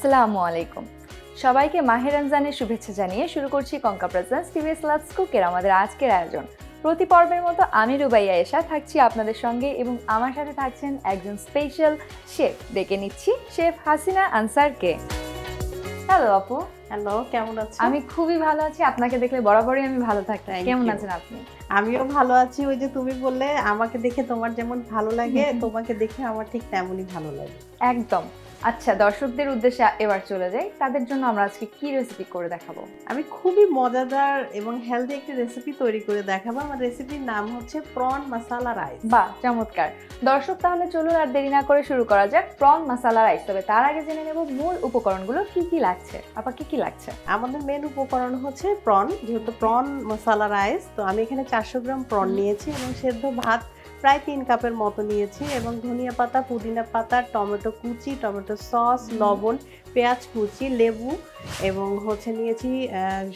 আসসালামু আলাইকুম। সবাইকে মাহে রমজানের শুভেচ্ছা জানিয়ে শুরু করছি কঙ্কা প্রেজেন্টস টিভিএস লাভস কুকের আমাদের আজকের আয়োজন। প্রতি পর্বের মতো আমি রুবাইয়া এশা থাকছি আপনাদের সঙ্গে এবং আমার সাথে থাকছেন একজন স্পেশাল শেফ। ডেকে নিচ্ছি শেফ হাসিনা আনসারকে। হ্যালো আপু। হ্যালো, কেমন আছেন? আমি খুবই ভালো আছি, আপনাকে দেখলে বরাবরই আমি ভালো থাকি। কেমন আছেন আপনি? আমিও ভালো আছি। ওই যে তুমি বললে আমাকে দেখে তোমার যেমন ভালো লাগে, তোমাকে দেখে আমার ঠিক তেমনই ভালো লাগে। একদম। আচ্ছা, দর্শকদের উদ্দেশ্যে এবার চলে যাই। তাদের জন্য আমরা আজকে কি রেসিপি করে দেখাবো? আমি খুবই মজাদার এবং হেলদি একটি রেসিপি তৈরি করে দেখাবো। আমার রেসিপির নাম হচ্ছে প্রন মাসালা রাইস। বাহ, চমৎকার। দর্শক, তাহলে চলুন আর দেরি না করে শুরু করা যাক প্রন মাসালা রাইস। তবে তার আগে জেনে নেব মূল উপকরণগুলো কি কি লাগছে। আপা, কি কি লাগছে? আমাদের মেন উপকরণ হচ্ছে প্রন, যেহেতু প্রন মশালা রাইস, তো আমি এখানে 400 গ্রাম প্রন নিয়েছি এবং সেদ্ধ ভাত প্রায় 3 কাপের মতো নিয়েছি এবং ধনিয়া পাতা, পুদিনা পাতা, টমেটো কুচি, টমেটো সস, লবণ, পেঁয়াজ কুচি, লেবু এবং হচ্ছে নিয়েছি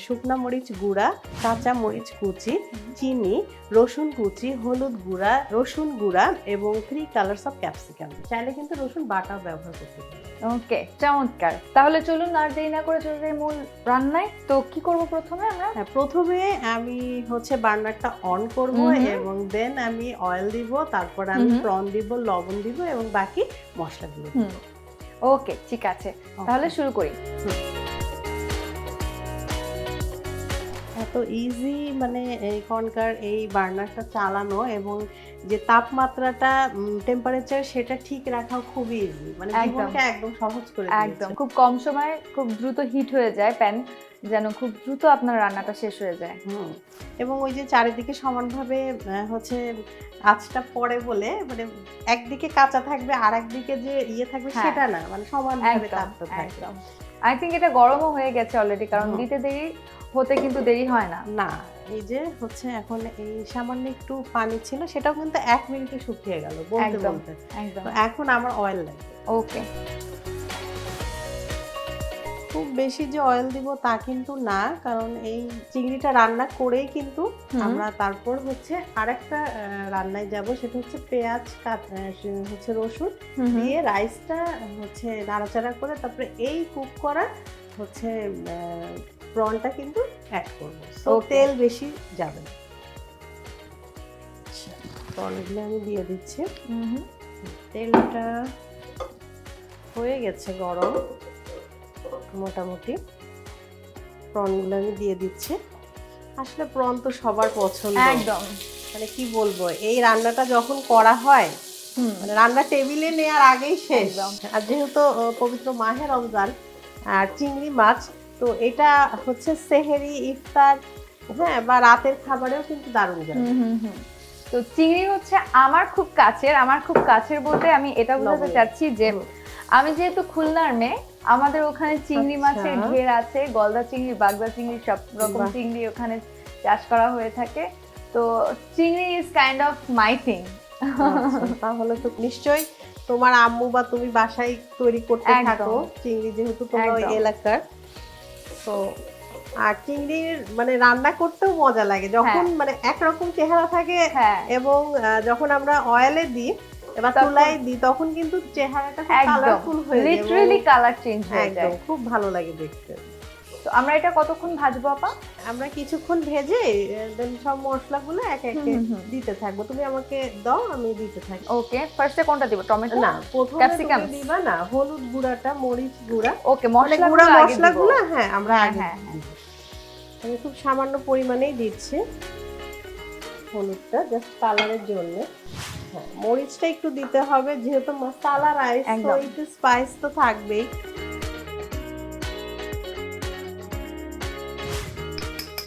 শুকনা মরিচ গুঁড়া, কাঁচা মরিচ কুচি, চিনি, রসুন কুচি, হলুদ গুঁড়া, রসুন গুঁড়া এবং 3 কালার্স অফ ক্যাপসিকাম। চাইলে কিন্তু রসুন বাটাও ব্যবহার করতে পারেন। ওকে, চমৎকার। তাহলে চলুন আর দেরি না করে চলে যাই মূল রান্নায়। তো কি করব প্রথমে আমরা? প্রথমে আমি হচ্ছে বার্নারটা অন করব এবং দেন আমি অয়েল দিব, তারপর আমি প্রন দিব, লবণ দিব এবং বাকি মশলাগুলো দিব। ওকে, ঠিক আছে। তাহলে শুরু করি। এত ইজি মানে এখনকার এই বার্নারটা চালানো এবং যে তাপমাত্রাটা টেম্পারেচার সেটা ঠিক রাখাও খুবই ইজি, মানে জীবনকে একদম সহজ করে দিয়েছে। একদম, খুব কম সময়ে খুব দ্রুত হিট হয়ে যায় প্যান, যেন খুব দ্রুত আপনার রান্নাটা শেষ হয়ে যায়। এবং ওই যে চারিদিকে সমানভাবে হচ্ছে আঁচটা পড়ে বলে, মানে একদিকে কাঁচা থাকবে আর একদিকে যে ইয়ে থাকবে সেটা না, মানে সমানভাবে তাপটা থাকবে। আই থিংক এটা গরমও হয়ে গেছে অলরেডি, কারণ দিতে দেরি হতে কিন্তু দেরি হয় না। না, এই যে হচ্ছে এখন এই সামান্য একটু পানি ছিল, সেটাও কিন্তু 1 মিনিটে শুকিয়ে গেল বলতে বলতে। একদম। এখন আমার অয়েল লাগবে। ওকে। খুব বেশি যে অয়েল দিব তা কিন্তু না, কারণ এই চিংড়িটা রান্না করেই কিন্তু আমরা তারপর হচ্ছে আরেকটা রান্নায় যাব, সেটা হচ্ছে পেঁয়াজ হচ্ছে রসুন দিয়ে রাইসটা হচ্ছে নাড়াচাড়া করে তারপরে এই কুক করা হচ্ছে প্রনটা কিন্তু অ্যাড করবো। তো তেল বেশি যাবে না। প্রনগুলো আমি দিয়ে দিচ্ছি। তেলটা হয়ে গেছে গরম মোটামুটি। প্রনগুলো আমি দিয়ে দিচ্ছি। আসলে প্রন তো সবার পছন্দ, একদম। মানে কি বলবো, এই রান্নাটা যখন করা হয় মানে রান্না টেবিলে নেওয়ার আগেই শেষ। আর যেহেতু পবিত্র মাহে রমজান আর চিংড়ি মাছ, তো এটা হচ্ছে সেহেরি, ইফতার, হ্যাঁ, বা রাতের খাবারেও কিন্তু দারুণ যায়। তো চিংড়ি হচ্ছে আমার খুব কাছের বলতে আমি এটা বোঝাতে চাচ্ছি যে আমি যেহেতু খুলনার মেয়ে, আমাদের ওখানে চিংড়ি মাছের ঘের আছে, গলদা চিংড়ি, বাগদা চিংড়ি, সব রকম চিংড়ি ওখানে চাষ করা হয়ে থাকে। তো চিংড়ি is kind of my thing. তাহলে তো নিশ্চয়ই তোমার আম্মু বা তুমি বাসায় তৈরি করতে থাকো চিংড়ি, যেহেতু তোমরা ওই এলাকার। তো আর চিংড়ির মানে রান্না করতেও মজা লাগে যখন মানে একরকম চেহারা থাকে এবং যখন আমরা অয়েলে দিই এবার চুলায় দিই তখন কিন্তু চেহারাটা খুব কালারফুল হয়ে যায়, লিটারালি কালার চেঞ্জ হয়ে যায়, খুব ভালো লাগে দেখতে। তো আমরা এটা কতক্ষণ ভাজবো আপা? আমরা কিছুক্ষণ ভেজে দেন সব মশলাগুলো একে একে দিতে থাকবো। তুমি আমাকে দাও, আমি দিতে থাকি। ওকে, ফার্স্টে কোনটা দিব? টমেটো না, প্রথমে তুমি দিবা না হলুদ গুঁড়াটা, মরিচ গুঁড়া। ওকে, মশলাগুলো হ্যাঁ আমরা আগে দিব। আমি খুব সামান্য পরিমাণেই দিচ্ছি হলুদটা, জাস্ট কালারের জন্য। হ্যাঁ, মরিচটা একটু দিতে হবে যেহেতু মশলা রাইস, তো একটু স্পাইস তো থাকবেই।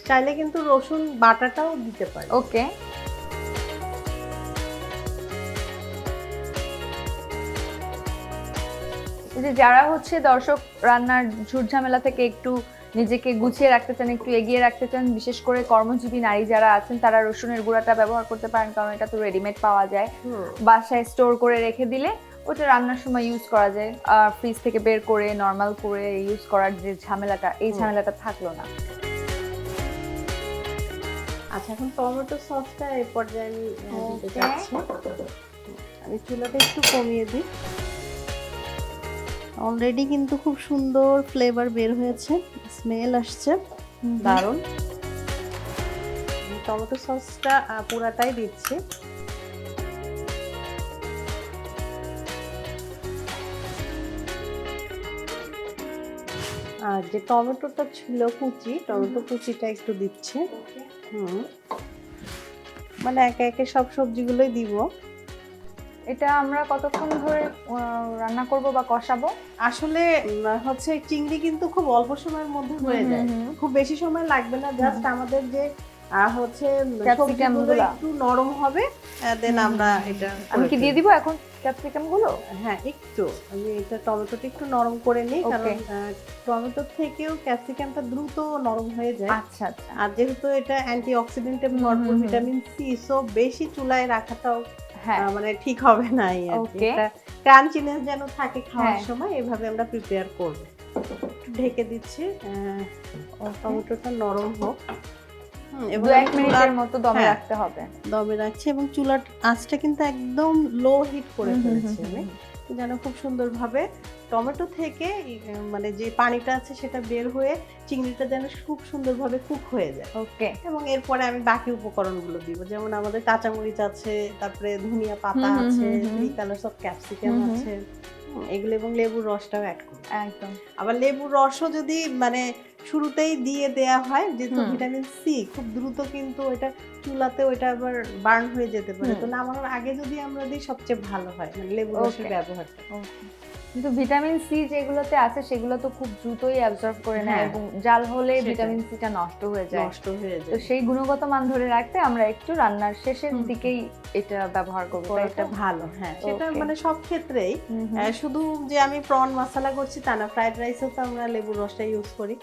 চাইলে কিন্তু রসুন বাটাটাও দিতে পারি। ওকে। যারা হচ্ছে দর্শক রান্নার ঝুট ঝামেলা থেকে একটু নিজেকে গুছিয়ে রাখতে চান, একটু এগিয়ে রাখতে চান, বিশেষ করে কর্মজীবী নারী যারা আছেন, তারা রসুনের গুঁড়াটা ব্যবহার করতে পারেন, কারণ এটা তো রেডিমেড পাওয়া যায়। বাসায় স্টোর করে রেখে দিলে ওটা রান্নার সময় ইউজ করা যায়, আর ফ্রিজ থেকে বের করে নর্মাল করে ইউজ করার যে ঝামেলাটা, এই ঝামেলাটা থাকলো না। আচ্ছা, এখন টমেটো সসটা এই পর্যায়ে আমি দিতে যাচ্ছি। আমি চুলাটা একটু কমিয়ে দিই। অলরেডি কিন্তু খুব সুন্দর ফ্লেভার বের হয়েছে, স্মেল আসছে দারুণ। টমেটো সসটা পুরাটাই দিচ্ছি। আর যে টমেটোটা ছিল কুচি, টমেটো কুচিটা একটু দিচ্ছি। মানে একে একে সব সবজিগুলোই দিব। এটা আমরা কতক্ষণ ধরে রান্না করব বা কষাবো? আসলে হচ্ছে চিংড়ি কিন্তু খুব অল্প সময়ের মধ্যে হয়ে যায়, খুব বেশি সময় লাগবে না। জাস্ট আমাদের যে হচ্ছে সবজিগুলো একটু নরম হবে, দেন আমরা এটা আমি কি দিয়ে দিব এখন ক্যাপসিকাম গুলো? হ্যাঁ, একটু আমি এটা টমেটোটা একটু নরম করে নিই, কারণ টমেটো থেকেও ক্যাপসিকামটা দ্রুত নরম হয়ে যায়। আচ্ছা আচ্ছা। আর যেহেতু এটা অ্যান্টিঅক্সিডেন্টে ভরপুর, ভিটামিন সি, সো বেশি চুলায় রাখাটাও মানে ঠিক হবে না। এটা ক্রাঞ্চিনেস যেন থাকে খাওয়ার সময়, এভাবে আমরা প্রিপেয়ার করব। ঢেকে দিচ্ছি, টমেটোটা নরম হোক। এবং 1 মিনিটের মতো দমে রাখতে হবে। দমে রাখছি এবং চুলার আঁচটা কিন্তু একদম লো হিট করে ফেলেছি আমি, যেন খুব সুন্দরভাবে টমেটো থেকে মানে যে পানিটা আছে সেটা বের হয়ে চিংড়িটা যেন খুব সুন্দরভাবে কুক হয়ে যায়। ওকে। এবং এরপরে আমি বাকি উপকরণগুলো দিব, যেমন আমাদের কাঁচামরিচ আছে, তারপরে ধনিয়া পাতা আছে, 3 কালারস অফ ক্যাপসিকাম আছে, এগুলো, এবং লেবুর রসটাও অ্যাড করব। একদম। আবার লেবুর রসও যদি মানে শুরুতেই দিয়ে দেয়া হয়, যেহেতু ভিটামিন সি, খুব দ্রুত কিন্তু ওইটা চুলাতে ওইটা আবার বার্ন হয়ে যেতে পারে। তো নামানোর আগে যদি আমরা দিই সবচেয়ে ভালো হয়, মানে লেবুর রসের ব্যবহারটা। কিন্তু ভিটামিন সি যেগুলোতে আছে সেগুলো তো খুব দ্রুতই অ্যাবজর্ব করে নেয়, এবং জাল হলে ভিটামিন সিটা নষ্ট হয়ে যায়। তো সেই গুণগত মান ধরে রাখতে আমরা একটু রান্নার শেষের দিকেই এটা ব্যবহার করব, এটা ভালো। হ্যাঁ, সেটা মানে সব ক্ষেত্রেই, শুধু যে আমি প্রন মশলা করছি তা না, ফ্রাইড রাইসেও তো আমরা লেবুর রসটা ইউজ করি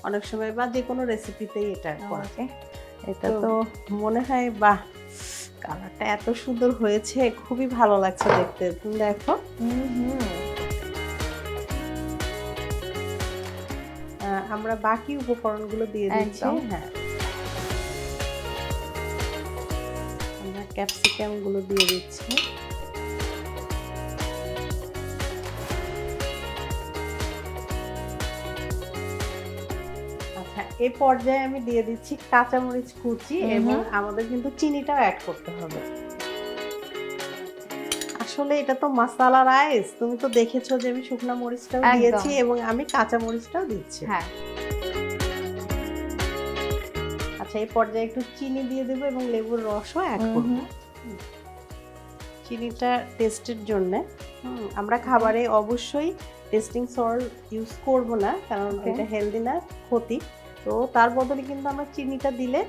অনেক সময়, বা যে কোনো রেসিপিতেই এটা করা যায়। এটা তো মনে হয় বাহ, কালারটা এত সুন্দর হয়েছে, খুবই ভালো লাগছে দেখতে। তুমি দেখো। আমরা বাকি উপকরণগুলো দিয়ে দিচ্ছি। হ্যাঁ, আমরা ক্যাপসিকাম গুলো দিয়ে দিচ্ছি। আচ্ছা, এই পর্যায়ে আমি দিয়ে দিচ্ছি কাঁচামরিচ কুচি, এবং আমাদের কিন্তু চিনিটাও অ্যাড করতে হবে। আসলে এটা তো মশলা রাইস, তুমি তো দেখেছো যে আমি শুকনা মরিচটাও দিয়েছি এবং আমি কাঁচা মরিচটাও দিচ্ছি। হ্যাঁ। আচ্ছা, এই পর্যায়ে একটু চিনি দিয়ে দেব এবং লেবুর রসও অ্যাড করব। চিনিটা টেস্টের জন্য আমরা খাবারে অবশ্যই টেস্টিং সল্ট ইউজ করব না, কারণ এটা হেলদি না, ক্ষতি। তো তার বদলে কিন্তু আমরা চিনিটা দিলে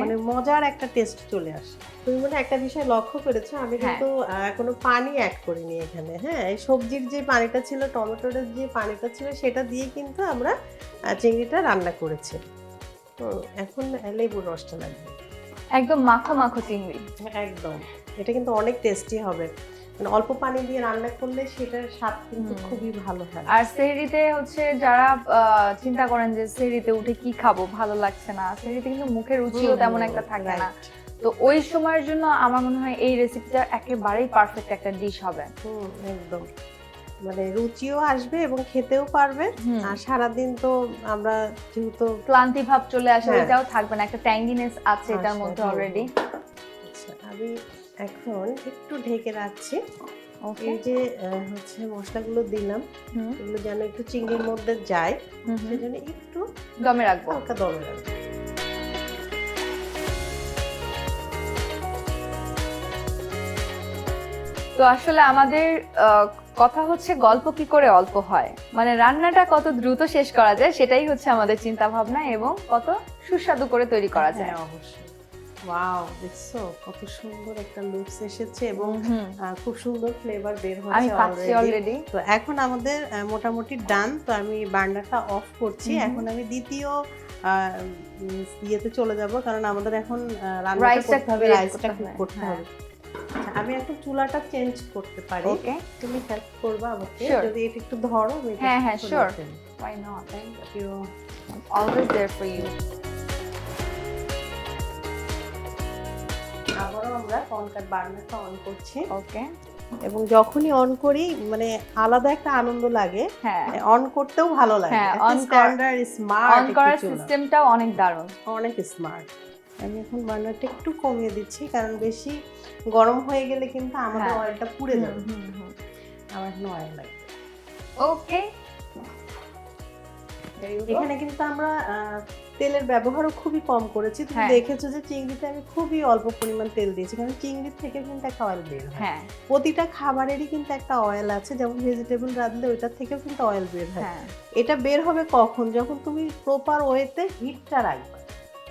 মানে মজার একটা টেস্ট চলে আসে। তুমি মনে একটা বিষয় লক্ষ্য করেছো, আমি কিন্তু কোনো পানি অ্যাড করিনি এখানে। হ্যাঁ, এই সবজির যে পানিটা ছিল, টমেটোর যে পানিটা ছিল, সেটা দিয়ে কিন্তু আমরা চিংড়িটা রান্না করেছি। এখন লেবুর রসটা লাগবে, একদম মাখো মাখো চিংড়ি। একদম। এটা কিন্তু অনেক টেস্টি হবে, মানে অল্প পানি দিয়ে রান্না করলে সেটার স্বাদ কিন্তু খুবই ভালো হয়। আর সেহরিতে হচ্ছে যারা চিন্তা করেন যে সেহরিতে উঠে কি খাবো, ভালো লাগছে না, সেহরিতে কিন্তু মুখের রুচিও তেমন একটা থাকে না, তো ওই সময়ের জন্য আমার মনে হয় এই রেসিপিটা একেবারেই পারফেক্ট একটা ডিশ হবে। একদম, মানে রুচিও আসবে এবং খেতেও পারবে। আর সারাদিন তো আমরা যেহেতু ক্লান্তি ভাব চলে আসে, ওইটাও থাকবে না, একটা ট্যাঙ্গিনেস আছে এটার মধ্যে অলরেডি। আচ্ছা, আমি এখন একটু ঢেকে রাখছি। এই যে হচ্ছে মশলাগুলো দিলাম, এগুলো যেন একটু চিংড়ির মধ্যে যায়, সেজন্য একটু দমে রাখবো, হালকা দমে রাখবো। তো আসলে আমাদের কথা হচ্ছে গল্প কি করে অল্প হয়, মানে রান্নাটা কত দ্রুত শেষ করা যায় সেটাই হচ্ছে আমাদের চিন্তা ভাবনা, এবং কত সুস্বাদু করে তৈরি করা যায়। অবশ্যই। ওয়াও, দেখছো কত সুন্দর একটা লুকস এসেছে এবং খুব সুন্দর ফ্লেভার বের হচ্ছে অলরেডি। তো এখন আমাদের মোটামুটি ডান। তো আমি বার্নারটা অফ করছি। এখন আমি দ্বিতীয় ইয়েতে চলে যাব, কারণ আমাদের এখন রান্নাটা করতে হবে, রাইসটা কুক করতে হবে। আমি এখন চুলাটা চেঞ্জ করতে পারি। ওকে, তুমি হেল্প করবে আমাকে, যদি এটা একটু ধরো। হ্যাঁ হ্যাঁ, sure, why not, thank you, I'm always there for you. আবারও আমরা বার্নারটা অন করছি। ওকে, এবং যখনই অন করি মানে আলাদা একটা আনন্দ লাগে, হ্যাঁ অন করতেও ভালো লাগে। হ্যাঁ, একটা on স্ট্যান্ডার্ড স্মার্ট অন করার সিস্টেমটাও অনেক দারুণ। অনেক স্মার্ট। আমি এখন বার্নারটা একটু কমিয়ে দিচ্ছি কারণ বেশি গরম হয়ে গেলে কিন্তু আমাদের হ্যাঁ। অয়েলটা পুড়ে যাবে। হুম, হুম, হুম। আমার এখন অয়েল লাগবে। ওকে, এখানে কিন্তু আমরা তেলের ব্যবহারও খুবই কম করেছি। তুমি হ্যাঁ। দেখেছো যে চিংড়িতে আমি খুবই অল্প পরিমাণ তেল দিয়েছি কারণ চিংড়ির থেকে কিন্তু একটা অয়েল বের হয়। হ্যাঁ প্রতিটা খাবারেরই কিন্তু একটা অয়েল আছে, যেমন ভেজিটেবল রাঁধলে ওইটার থেকেও কিন্তু অয়েল বের হয়। হ্যাঁ এটা বের হবে কখন? যখন তুমি প্রপার ওয়েতে হিটটা রাখবে।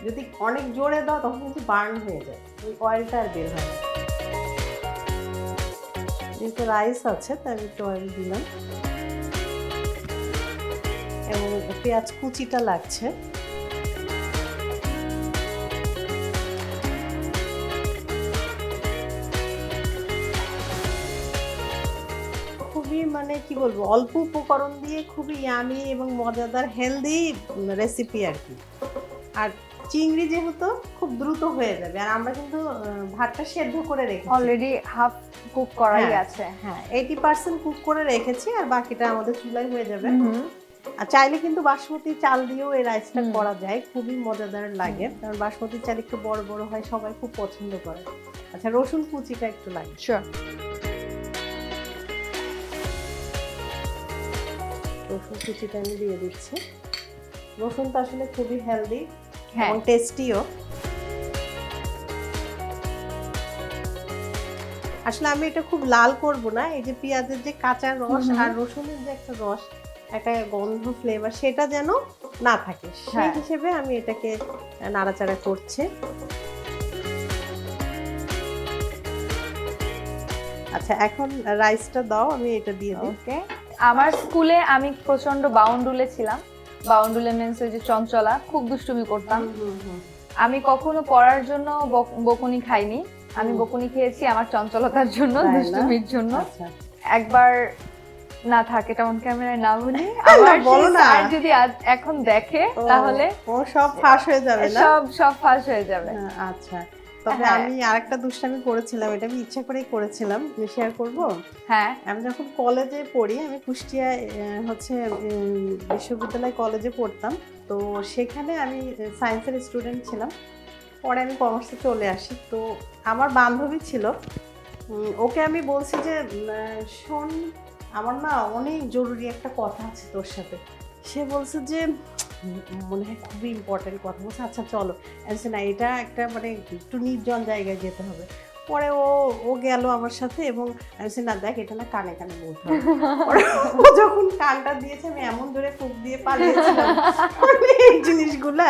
যদি অনেক জোরে দাও তখন কিন্তু বার্ন হয়ে যায়, ওই অয়েলটা আর বের হয় না। যেহেতু রাইস আছে তাই আমি একটু অয়েল দিলাম এবং পেঁয়াজ কুচিটা লাগছে। খুবই মানে কি বলবো, অল্প উপকরণ দিয়ে খুবই ইয়ামি এবং মজাদার হেলদি রেসিপি আর কি। আর চিংড়ি যেহেতু খুব দ্রুত হয়ে যাবে, আর আমরা কিন্তু ভাতটা সেদ্ধ করে রেখেছি অলরেডি হাফ কুক করাই হ্যাঁ, আছে। হ্যাঁ 80% কুক করে রেখেছি আর বাকিটা আমাদের চুলায় হয়ে যাবে। হুম, আর চাইলে কিন্তু বাসমতি চাল দিয়েও এই রাইসটা করা যায়, খুবই মজাদার লাগে কারণ বাসমতি চাল একটু বড় বড় হয়, সবাই খুব পছন্দ করে। আচ্ছা, রসুন কুচিটা একটু লাগে। শিওর। রসুন কুচিটা আমি দিয়ে দিচ্ছি। রসুন তো আসলে খুবই হেলদি হ্যাঁ এবং টেস্টিও। আসলে আমি এটা খুব লাল করব না, এই যে পেঁয়াজের যে কাঁচা রস আর রসুনের যে একটা রস, একটা গন্ধ ফ্লেভার, সেটা যেন না থাকে সেই হ্যাঁ। হিসেবে আমি এটাকে নাড়াচাড়া করছি। আচ্ছা, এখন রাইসটা দাও, আমি এটা দিয়ে দিই। ওকে। আমার স্কুলে আমি প্রচন্ড বাউন্ডুলে ছিলাম। বাউন্ডুলে মিন্স ওই যে চঞ্চলা, খুব দুষ্টুমি করতাম। আমি কখনো পড়ার জন্য বকুনি খাইনি, আমি বকুনি খেয়েছি আমার চঞ্চলতার জন্য, তাই না? দুষ্টুমির জন্য। আচ্ছা, একবার না থাকে, এটা অন ক্যামেরায় না বলি, আমার বলো সেই না। স্যার যদি এখন দেখে তাহলে ও সব ফাঁস হয়ে যাবে না? সব ফাঁস হয়ে যাবে। আচ্ছা, তবে হ্যাঁ। আমি আরেকটা দুষ্টামি করেছিলাম, এটা আমি ইচ্ছা করেই করেছিলাম, শেয়ার করব। হ্যাঁ আমি যখন কলেজে পড়ি, আমি কুষ্টিয়ায় হচ্ছে বিশ্ববিদ্যালয় কলেজে পড়তাম, তো সেখানে আমি সায়েন্সের স্টুডেন্ট ছিলাম। পরে আমি কমার্সে চলে আসি। তো আমার বান্ধবী ছিল, ওকে আমি বলছি যে শোন, আমার না অনেক জরুরি একটা কথা আছে তোর সাথে। সে বলছে যে মনে হয় খুবই ইম্পর্টেন্ট কথা। বলছে আচ্ছা চলো। বলছে না, এটা একটা মানে একটু নির্জন জায়গায় যেতে হবে। পরে ও গেল আমার সাথে এবং আমি বলছি না দেখ, এটা না কানে কানে বলতে হবে। পরে ও যখন কানটা দিয়েছে, আমি এমন ধরে ফুঁক দিয়ে পালিয়েছিলাম। মানে এই জিনিসগুলা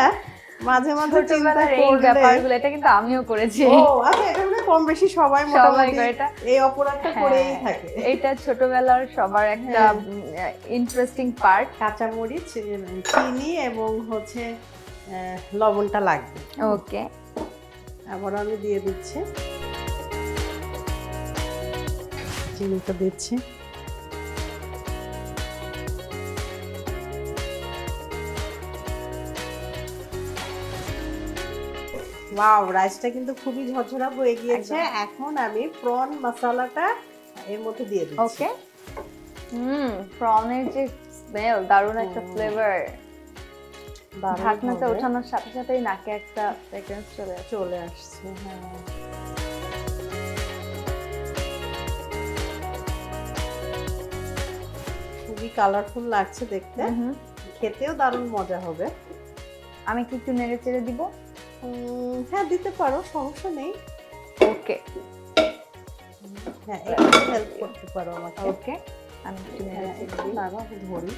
মাঝে মাঝে চিন্তা ছোটবেলার এই করলে। ব্যাপারগুলো, এটা কিন্তু আমিও করেছি। ও আচ্ছা, এটা মানে কম বেশি সবাই সবাই মোটামুটি করে এটা। এই অপরাধটা করেই থাকে। এটা ছোটবেলার সবার একটা ইন্টারেস্টিং পার্ট। কাঁচামরিচ, চিনি এবং হচ্ছে লবণটা লাগবে। ওকে, আবার আমি দিয়ে দিচ্ছি, চিনিটা দিচ্ছি। ওয়াও, রাইসটা কিন্তু খুবই ঝরঝরা হয়ে গিয়েছে। এখন আমি প্রন মশলাটা এর মধ্যে দিয়ে দিচ্ছি। ওকে। প্রনের যে স্মেল, দারুণ একটা ফ্লেভার। ঢাকনাটা ওঠানোর সাথে সাথেই নাকে একটা ফ্রেগ্রেন্স চলে আসছে। হ্যাঁ, খুবই কালারফুল লাগছে দেখতে, খেতেও দারুণ মজা হবে। আমি কি একটু নেড়ে চেড়ে দিব? হ্যাঁ, দিতে পারো, সমস্যা নেই। ওকে, হ্যাঁ, একটু হেল্প করতে পারো আমাকে। ওকে, আমি একটু নেড়ে হ্যাঁ, চেড়ে একটু দিই। নাড়া, আমি ধরি।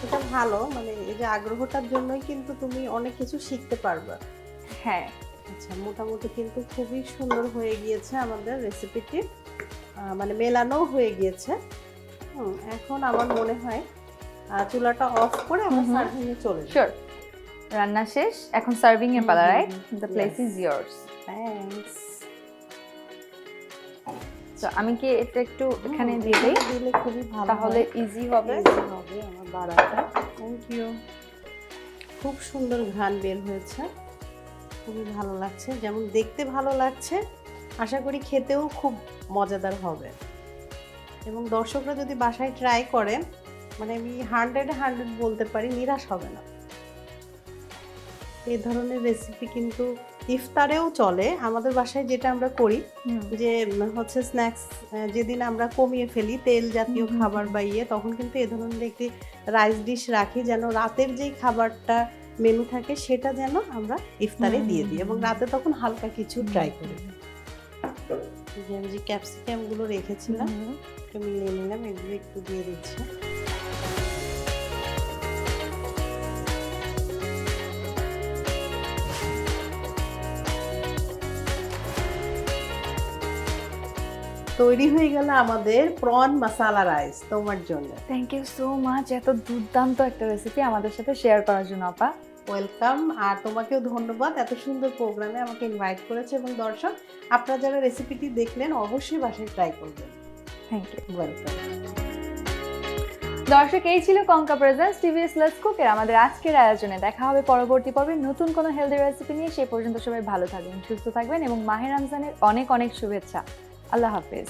এটা ভালো, মানে এই যে আগ্রহটার জন্যই কিন্তু তুমি অনেক কিছু শিখতে পারবে। হ্যাঁ, আচ্ছা, মোটামুটি কিন্তু খুবই সুন্দর হয়ে গিয়েছে আমাদের রেসিপিটি, মানে মেলানো হয়ে গিয়েছে। এখন আমার মনে হয় চুলাটা অফ করে আমরা সার্ভিং এ চলে যাই। শিওর। রান্না শেষ, এখন সার্ভিং এর পালা, right? The place is years. Thanks. তো আমি কি এটা একটু এখানে দিয়ে দেই, দিলে খুবই ভালো তাহলে হয়। ইজি হবে। Easy হবে আমার বাড়াটা। Thank you. খুব সুন্দর ঘ্রাণ বের হয়েছে, খুবই ভালো লাগছে। যেমন দেখতে ভালো লাগছে, আশা করি খেতেও খুব মজাদার হবে। এবং দর্শকরা যদি বাসায় ট্রাই করে, মানে আমি 100 বলতে পারি, নিরাশ হবে না। এই ধরনের রেসিপি কিন্তু ইফতারেও চলে। আমাদের বাসায় যেটা আমরা করি যে হচ্ছে স্ন্যাক্স, যেদিন আমরা কমিয়ে ফেলি তেল জাতীয় খাবার বা ইয়ে, তখন কিন্তু এ ধরনের একটি রাইস ডিশ রাখি, যেন রাতের যেই খাবারটা মেনু থাকে সেটা যেন আমরা ইফতারে দিয়ে দিই, এবং রাতে তখন হালকা কিছু ট্রাই করি। যে আমি যে ক্যাপসিকামগুলো রেখেছিলাম একটু মিলিয়ে নিলাম, এগুলো একটু দিয়ে দিচ্ছি। তৈরি হয়ে গেল আমাদের প্রন মাসালা রাইস তোমার জন্য। থ্যাংক ইউ সো মাচ, এত দুর্দান্ত একটা রেসিপি আমাদের সাথে শেয়ার করার জন্য আপা। ওয়েলকাম। আর তোমাকেও ধন্যবাদ, এত সুন্দর প্রোগ্রামে আমাকে ইনভাইট করেছে। এবং দর্শক, আপনারা যারা রেসিপিটি দেখলেন অবশ্যই বাসায় ট্রাই করবেন। Thank you. ওয়েলকাম। দর্শক, এই ছিল কঙ্কা প্রেজেন্টস টিভিএস লেটস কুক এর আমাদের আজকের আয়োজনে। দেখা হবে পরবর্তী পর্বে নতুন কোনো হেলদি রেসিপি নিয়ে। সেই পর্যন্ত সবাই ভালো থাকবেন, সুস্থ থাকবেন এবং মাহে রমজানের অনেক অনেক শুভেচ্ছা। আল্লাহ হাফেজ।